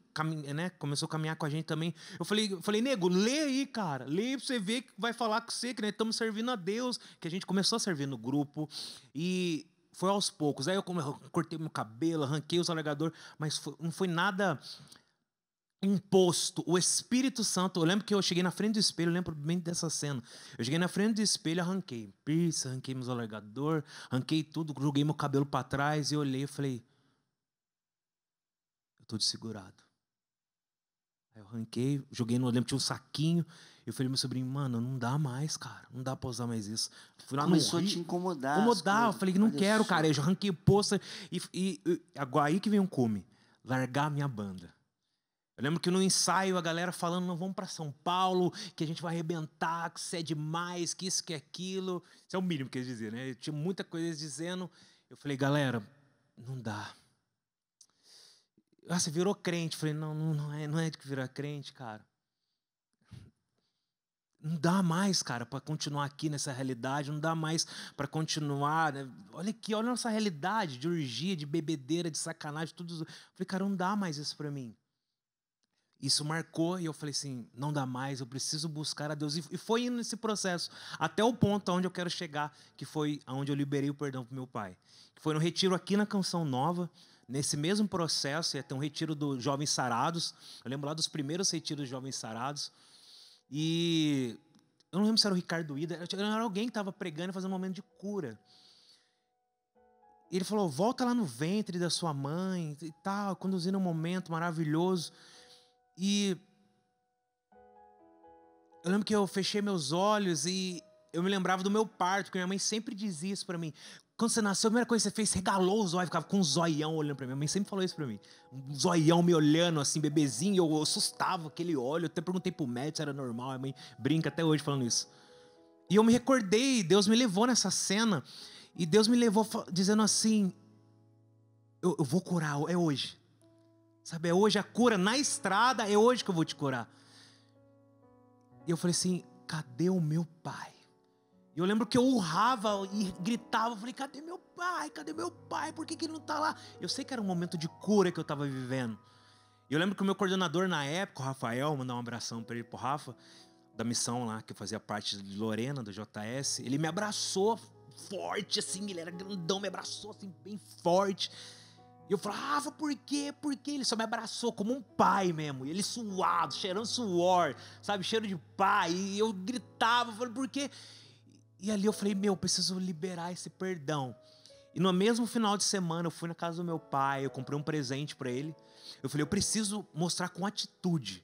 começou a caminhar com a gente também, eu falei, nego, lê aí, cara. Lê pra você ver que vai falar com você, que nós estamos servindo a Deus. Que a gente começou a servir no grupo. E foi aos poucos. Aí eu cortei meu cabelo, arranquei os alargadores, mas não foi nada imposto. O Espírito Santo, eu lembro que eu cheguei na frente do espelho, eu lembro bem dessa cena. Eu cheguei na frente do espelho, arranquei piercing, arranquei meus alargadores, arranquei tudo, joguei meu cabelo para trás e olhei e falei, eu tô desfigurado. Aí eu arranquei, joguei no, lembro, tinha um saquinho. Eu falei pro meu sobrinho, mano, não dá mais, cara, não dá pra usar mais isso. Fui lá Começou a te incomodar. Eu falei que não quero, cara. Eu já arranquei o pôster e agora aí que vem um cume, largar a minha banda. Eu lembro que no ensaio a galera falando, não, vamos para São Paulo, que a gente vai arrebentar, que isso é demais, que isso, que aquilo. Isso é o mínimo que eles diziam, né? Eu tinha muita coisa eles dizendo. Eu falei, galera, não dá. Ah, você virou crente. Eu falei, não é de que virar crente, cara. Não dá mais, cara, para continuar aqui nessa realidade. Não dá mais para continuar. Né? Olha aqui, olha a nossa realidade de orgia, de bebedeira, de sacanagem, tudo. Eu falei, cara, não dá mais isso para mim. Isso marcou e eu falei assim, não dá mais, eu preciso buscar a Deus. E foi indo nesse processo, até o ponto onde eu quero chegar, que foi onde eu liberei o perdão para meu pai. Que foi no retiro aqui na Canção Nova, nesse mesmo processo, ia ter um retiro dos Jovens Sarados. Eu lembro lá dos primeiros retiros dos Jovens Sarados. E eu não lembro se era o Ricardo Ida, era alguém que estava pregando e fazendo um momento de cura. E ele falou, volta lá no ventre da sua mãe e tal, conduzindo um momento maravilhoso. E eu lembro que eu fechei meus olhos e eu me lembrava do meu parto, porque minha mãe sempre dizia isso pra mim. Quando você nasceu, a primeira coisa que você fez, regalou os olhos, ficava com um zoião olhando pra mim. Minha mãe sempre falou isso pra mim. Um zoião me olhando, assim, bebezinho, eu assustava aquele olho. Eu até perguntei pro médico se era normal, a mãe brinca até hoje falando isso. E eu me recordei, Deus me levou nessa cena, e Deus me levou dizendo assim, eu vou curar, é hoje. Sabe, é hoje a cura na estrada, é hoje que eu vou te curar. E eu falei assim, cadê o meu pai? E eu lembro que eu urrava e gritava, eu falei, cadê meu pai? Cadê meu pai? Por que ele não está lá? Eu sei que era um momento de cura que eu estava vivendo. E eu lembro que o meu coordenador na época, o Rafael, mandar um abração para ele, pro Rafa, da missão lá, que eu fazia parte de Lorena, do JS, ele me abraçou forte, assim, ele era grandão, me abraçou assim, bem forte. E eu falava, Rafa, por quê? Por quê? Ele só me abraçou como um pai mesmo. E ele suado, cheirando suor, sabe? Cheiro de pai. E eu gritava, falei, por quê? E ali eu falei, eu preciso liberar esse perdão. E no mesmo final de semana, eu fui na casa do meu pai, eu comprei um presente pra ele. Eu falei, eu preciso mostrar com atitude.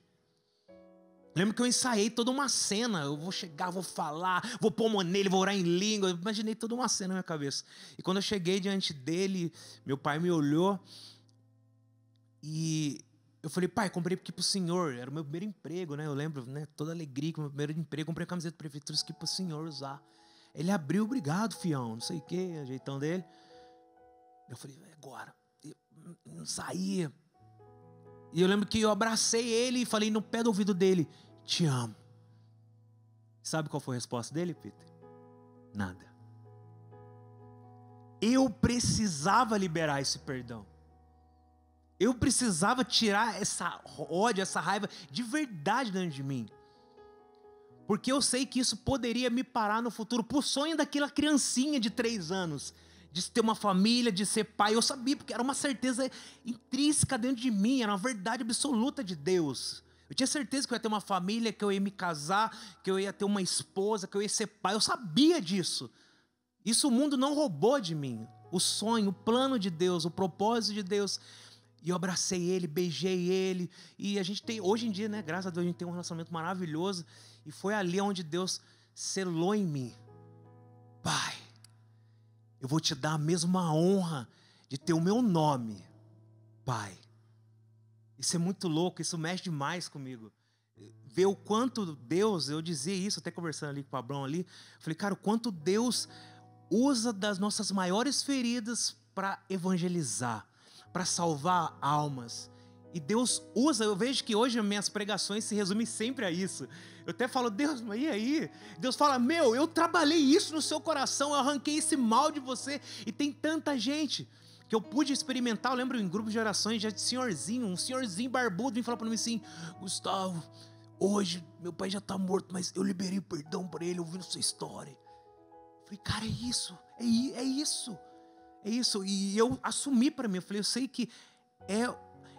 Lembro que eu ensaiei toda uma cena. Eu vou chegar, vou falar, vou pôr a mão nele, vou orar em língua. Eu imaginei toda uma cena na minha cabeça. E quando eu cheguei diante dele, meu pai me olhou e eu falei, pai, comprei aqui pro senhor. Era o meu primeiro emprego, né? Eu lembro, né? Toda alegria com o meu primeiro emprego. Comprei a camiseta da prefeitura aqui pro senhor usar. Ele abriu, obrigado, fião. Não sei o que, o jeitão dele. Eu falei, agora. Eu não saía. E eu lembro que eu abracei ele e falei no pé do ouvido dele, te amo. Sabe qual foi a resposta dele, Peter? Nada. Eu precisava liberar esse perdão. Eu precisava tirar essa ódio, essa raiva de verdade dentro de mim. Porque eu sei que isso poderia me parar no futuro. Pro sonho daquela criancinha de 3 anos. De ter uma família, de ser pai. Eu sabia, porque era uma certeza intrínseca dentro de mim. Era uma verdade absoluta de Deus. Eu tinha certeza que eu ia ter uma família, que eu ia me casar, que eu ia ter uma esposa, que eu ia ser pai. Eu sabia disso. Isso o mundo não roubou de mim. O sonho, o plano de Deus, o propósito de Deus. E eu abracei ele, beijei ele. E a gente tem, hoje em dia, né, graças a Deus, a gente tem um relacionamento maravilhoso. E foi ali onde Deus selou em mim. Pai, eu vou te dar a mesma honra de ter o meu nome, Pai. Isso é muito louco, isso mexe demais comigo. Ver o quanto Deus, eu dizia isso, até conversando ali com o Abrão ali, falei, cara, o quanto Deus usa das nossas maiores feridas para evangelizar, para salvar almas. E Deus usa, eu vejo que hoje as minhas pregações se resumem sempre a isso. Eu até falo, Deus, mas e aí? Deus fala, eu trabalhei isso no seu coração, eu arranquei esse mal de você. E tem tanta gente que eu pude experimentar. Eu lembro em grupos de orações, já de um senhorzinho barbudo, vem falar para mim assim, Gustavo, hoje meu pai já tá morto, mas eu liberei perdão para ele ouvindo sua história. Eu falei, cara, é isso. É isso. E eu assumi para mim, eu falei, eu sei que é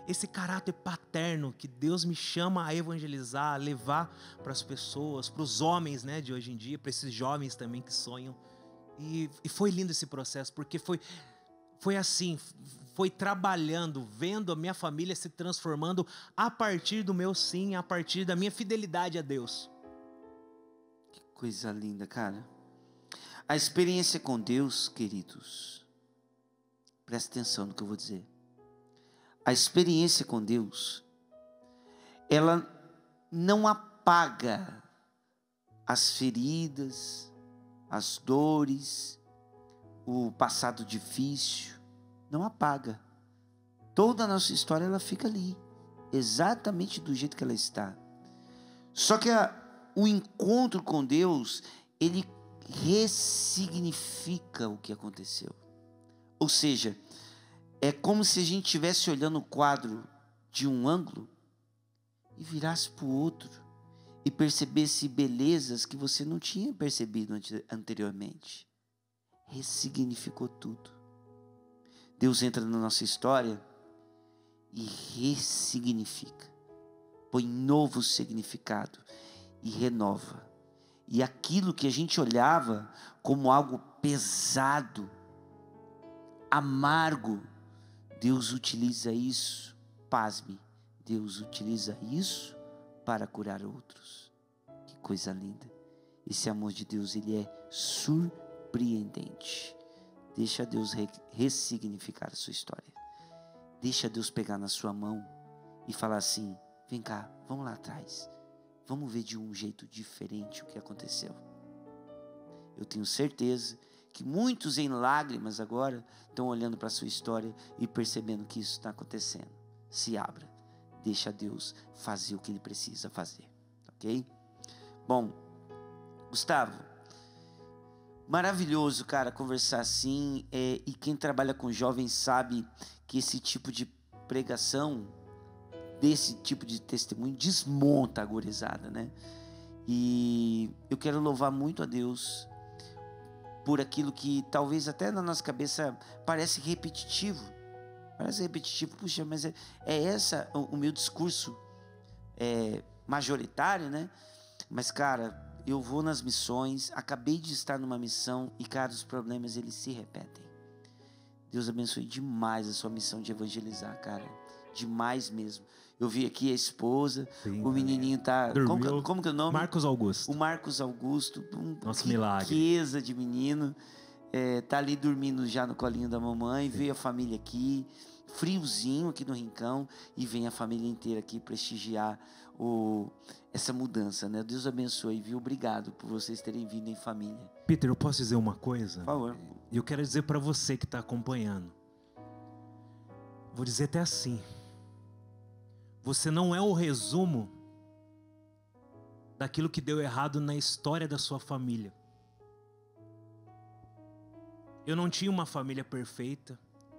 esse caráter paterno que Deus me chama a evangelizar, a levar para as pessoas, para os homens, né, de hoje em dia, para esses jovens também que sonham. E foi lindo esse processo, porque foi assim, foi trabalhando, vendo a minha família se transformando a partir do meu sim, a partir da minha fidelidade a Deus. Que coisa linda, cara. A experiência com Deus, queridos, presta atenção no que eu vou dizer. A experiência com Deus, ela não apaga as feridas, as dores, o passado difícil, não apaga. Toda a nossa história, ela fica ali, exatamente do jeito que ela está. Só que o encontro com Deus, ele ressignifica o que aconteceu. Ou seja, é como se a gente estivesse olhando o quadro de um ângulo e virasse para o outro e percebesse belezas que você não tinha percebido anteriormente. Ressignificou tudo. Deus entra na nossa história e ressignifica, põe novo significado e renova. E aquilo que a gente olhava como algo pesado, amargo, Deus utiliza isso, pasme, Deus utiliza isso para curar outros. Que coisa linda. Esse amor de Deus, ele é surpreendente. Deixa Deus ressignificar a sua história. Deixa Deus pegar na sua mão e falar assim, vem cá, vamos lá atrás. Vamos ver de um jeito diferente o que aconteceu. Eu tenho certeza que muitos em lágrimas agora estão olhando para a sua história e percebendo que isso está acontecendo. Se abra, deixa Deus fazer o que Ele precisa fazer, ok? Bom, Gustavo, maravilhoso, cara, conversar assim, e quem trabalha com jovens sabe que esse tipo de pregação, desse tipo de testemunho, desmonta a gurizada, né? E eu quero louvar muito a Deus por aquilo que talvez até na nossa cabeça parece repetitivo. Puxa, mas é essa o meu discurso majoritário, né? Mas, cara, eu vou nas missões, acabei de estar numa missão e, cara, os problemas, eles se repetem. Deus abençoe demais a sua missão de evangelizar, cara. Demais mesmo. Eu vi aqui a esposa, sim, o menininho tá... Como que é o nome? Marcos Augusto. O Marcos Augusto. Nosso milagre. Riqueza de menino. Tá ali dormindo já no colinho da mamãe. Sim. Veio a família aqui. Friozinho aqui no Rincão. E vem a família inteira aqui prestigiar essa mudança, né? Deus abençoe, viu? Obrigado por vocês terem vindo em família. Peter, eu posso dizer uma coisa? Por favor. Eu quero dizer para você que está acompanhando. Vou dizer até assim. Você não é o resumo daquilo que deu errado na história da sua família. Eu não tinha uma família perfeita,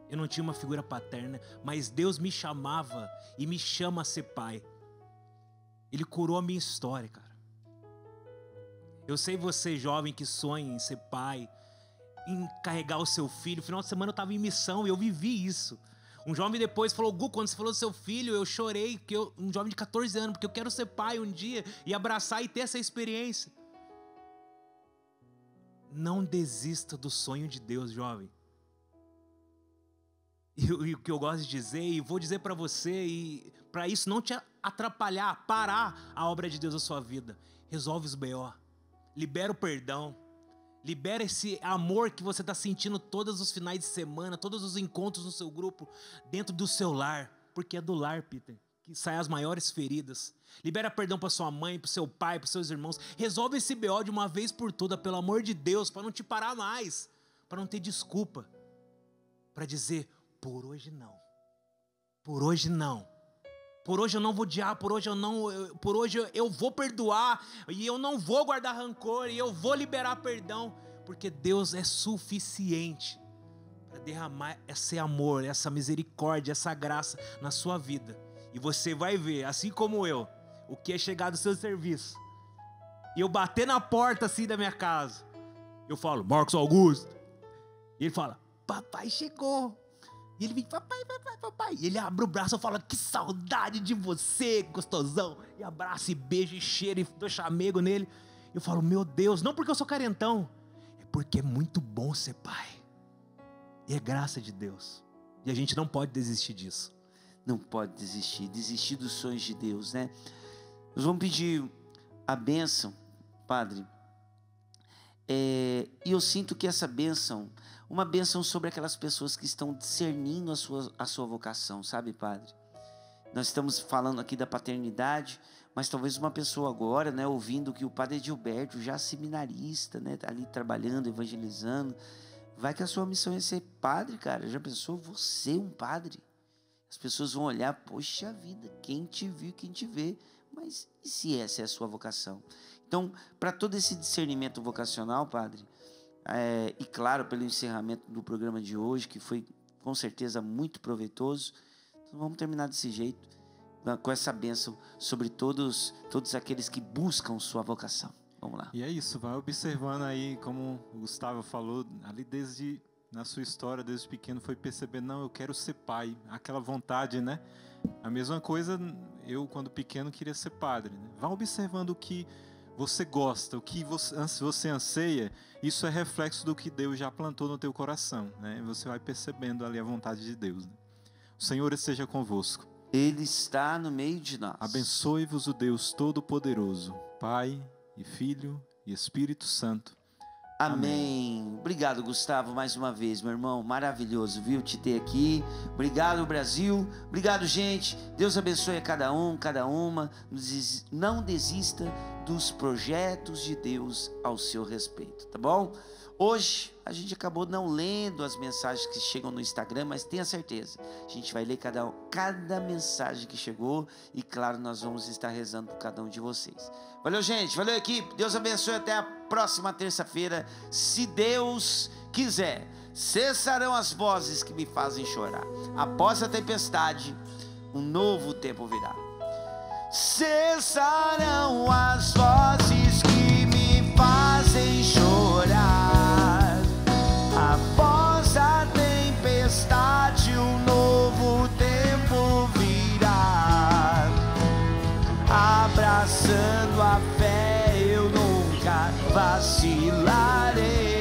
eu não tinha uma figura paterna, mas Deus me chamava e me chama a ser pai. Ele curou a minha história, cara. Eu sei você, jovem, que sonha em ser pai, em carregar o seu filho. No final de semana eu estava em missão e eu vivi isso. Um jovem depois falou, Gu, quando você falou do seu filho, eu chorei, um jovem de 14 anos, porque eu quero ser pai um dia e abraçar e ter essa experiência. Não desista do sonho de Deus, jovem. E o que eu gosto de dizer, e vou dizer para você, e para isso não te atrapalhar, parar a obra de Deus na sua vida. Resolve os B.O., libera o perdão. Libera esse amor que você está sentindo todos os finais de semana, todos os encontros no seu grupo, dentro do seu lar. Porque é do lar, Peter, que saem as maiores feridas. Libera perdão para sua mãe, para seu pai, para seus irmãos. Resolve esse BO de uma vez por todas, pelo amor de Deus, para não te parar mais. Para não ter desculpa. Para dizer, por hoje não. Por hoje não. Por hoje eu não vou odiar, por hoje eu vou perdoar, e eu não vou guardar rancor, e eu vou liberar perdão, porque Deus é suficiente para derramar esse amor, essa misericórdia, essa graça na sua vida. E você vai ver, assim como eu, o que é chegar do seu serviço. E eu bater na porta assim da minha casa. Eu falo, Marcos Augusto. E ele fala, papai chegou. E ele vem, papai. E ele abre o braço e fala, que saudade de você, gostosão. E abraça e beija e cheira e dou chamego nele. Eu falo, meu Deus, não porque eu sou carentão. É porque é muito bom ser pai. E é graça de Deus. E a gente não pode desistir disso. Não pode desistir dos sonhos de Deus, né? Nós vamos pedir a bênção, Padre. E eu sinto que essa bênção, uma bênção sobre aquelas pessoas que estão discernindo a sua vocação, sabe, Padre? Nós estamos falando aqui da paternidade, mas talvez uma pessoa agora, né, ouvindo que o Padre Gilberto, já seminarista, né, ali trabalhando, evangelizando, vai que a sua missão é ser padre, cara. Já pensou? Você um padre? As pessoas vão olhar, poxa vida, quem te viu, quem te vê. Mas e se essa é a sua vocação? Então, para todo esse discernimento vocacional, Padre, e claro, pelo encerramento do programa de hoje, que foi com certeza muito proveitoso, então vamos terminar desse jeito, com essa bênção sobre todos aqueles que buscam sua vocação. Vamos lá. E é isso, vai observando aí, como o Gustavo falou, ali desde na sua história, desde pequeno, foi percebendo, não, eu quero ser pai, aquela vontade, né? A mesma coisa, eu quando pequeno queria ser padre, né? Vá observando o que você gosta, o que você anseia, isso é reflexo do que Deus já plantou no teu coração, né? Você vai percebendo ali a vontade de Deus, né? O Senhor esteja convosco. Ele está no meio de nós. Abençoe-vos o Deus Todo-Poderoso, Pai e Filho e Espírito Santo. Amém. Obrigado, Gustavo, mais uma vez, meu irmão. Maravilhoso, viu, te ter aqui. Obrigado, Brasil. Obrigado, gente. Deus abençoe a cada um, cada uma. Não desista dos projetos de Deus ao seu respeito, tá bom? Hoje a gente acabou não lendo as mensagens que chegam no Instagram, mas tenha certeza, a gente vai ler cada mensagem que chegou e claro, nós vamos estar rezando por cada um de vocês. Valeu, gente, valeu, equipe, Deus abençoe, até a próxima terça-feira, se Deus quiser. Cessarão as vozes que me fazem chorar, após a tempestade um novo tempo virá. Cessarão as vozes que me fazem chorar, após a tempestade um novo tempo virá. Abraçando a fé eu nunca vacilarei.